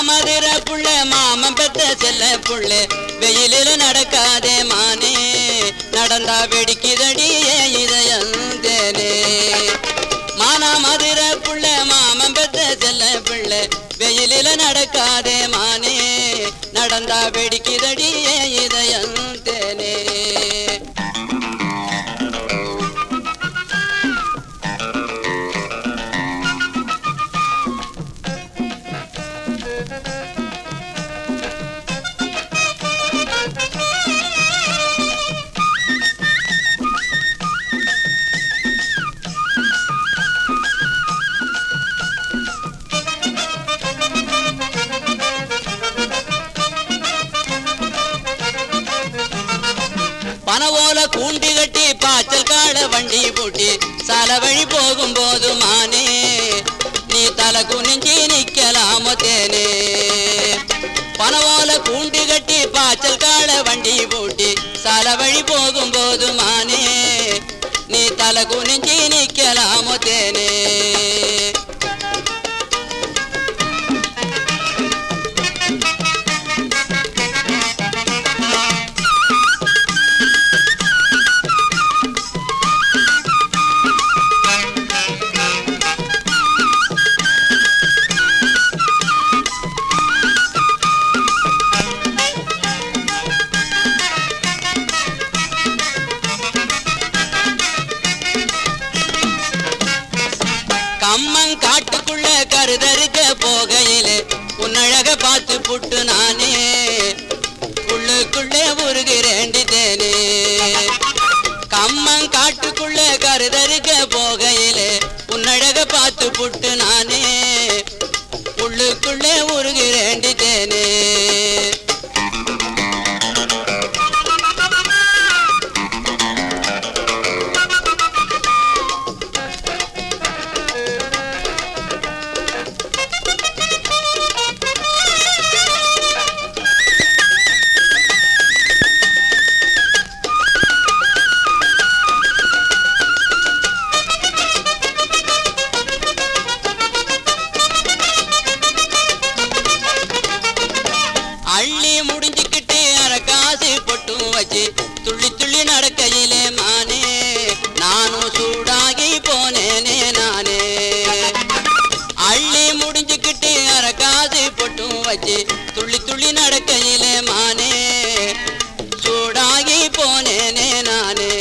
மதுர புள்ள மாமன் பெத்த செல்ல புள்ள வெயிலில நடக்காதே மானே நடந்தா வெடிக்குதடி இதயந்தேனே மானா மதுர புள்ள மாமன் பெத்த செல்ல புள்ள வெயிலில நடக்காதே மானே நடந்தா வெடிக்குதடி இதயந்தேனே பனவோல கூண்டி கட்டி பாச்சல் காட வண்டி பூட்டி சால வழி போகும் போது மானே நீ தலை குனிஞ்சி நிக்கலாமோ தேனே பனவோல கூண்டி கட்டி பாச்சல் காட வண்டி பூட்டி சால வழி போகும் போது மானே நீ தலை குனிஞ்சி நிக்கலாமோ தேனே கம்மன் காட்டுக்குள்ள கருதறுக்க போகையிலே உன்னழக பார்த்து புட்டு நானே உள்ளுக்குள்ளே உருகிறேண்டி தேனே கம்மன் காட்டுக்குள்ள கருதறுக்க போகையிலே உன்னழக பார்த்து புட்டு நானே உள்ளுக்குள்ளே உருகிறேண்டி தேனே அள்ளி முடிஞ்சுக்கிட்டு அரக்காசு பொட்டும் வச்சு துள்ளி துள்ளி நடக்கையிலே மானே நானும் சூடாகி போனேனே நானே அள்ளி முடிஞ்சுக்கிட்டு அரக்காசு பொட்டும் வச்சு துள்ளி துள்ளி நடக்கையிலே மானே சூடாகி போனேனே நானே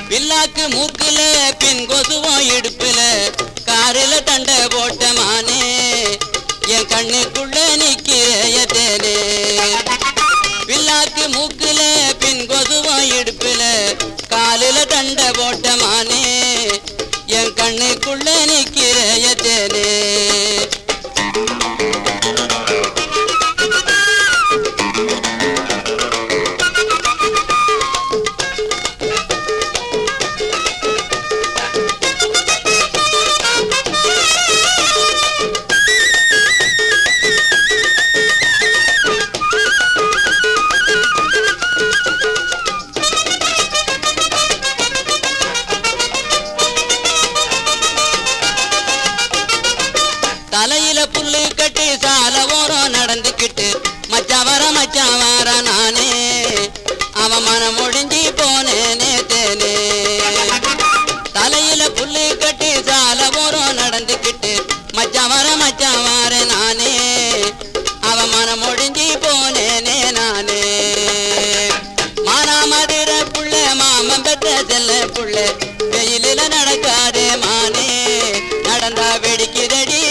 வில்லாக்கு மூக்குல பின் கொசுவோம் இடுப்புல காரில தண்டை போட்ட மானே என் கண்ணுக்குள்ள நிக்கிறைய தேனே வில்லாக்கு மூக்குல பின் கொசுவோம் இடுப்புல காலில தண்டை போட்ட மானே என் கண்ணுக்குள்ள நிக்கிறைய தேனே தலை செல்ல புள்ள வெயிலில நடக்காதே மானே நடந்தா வெடிக்குதடி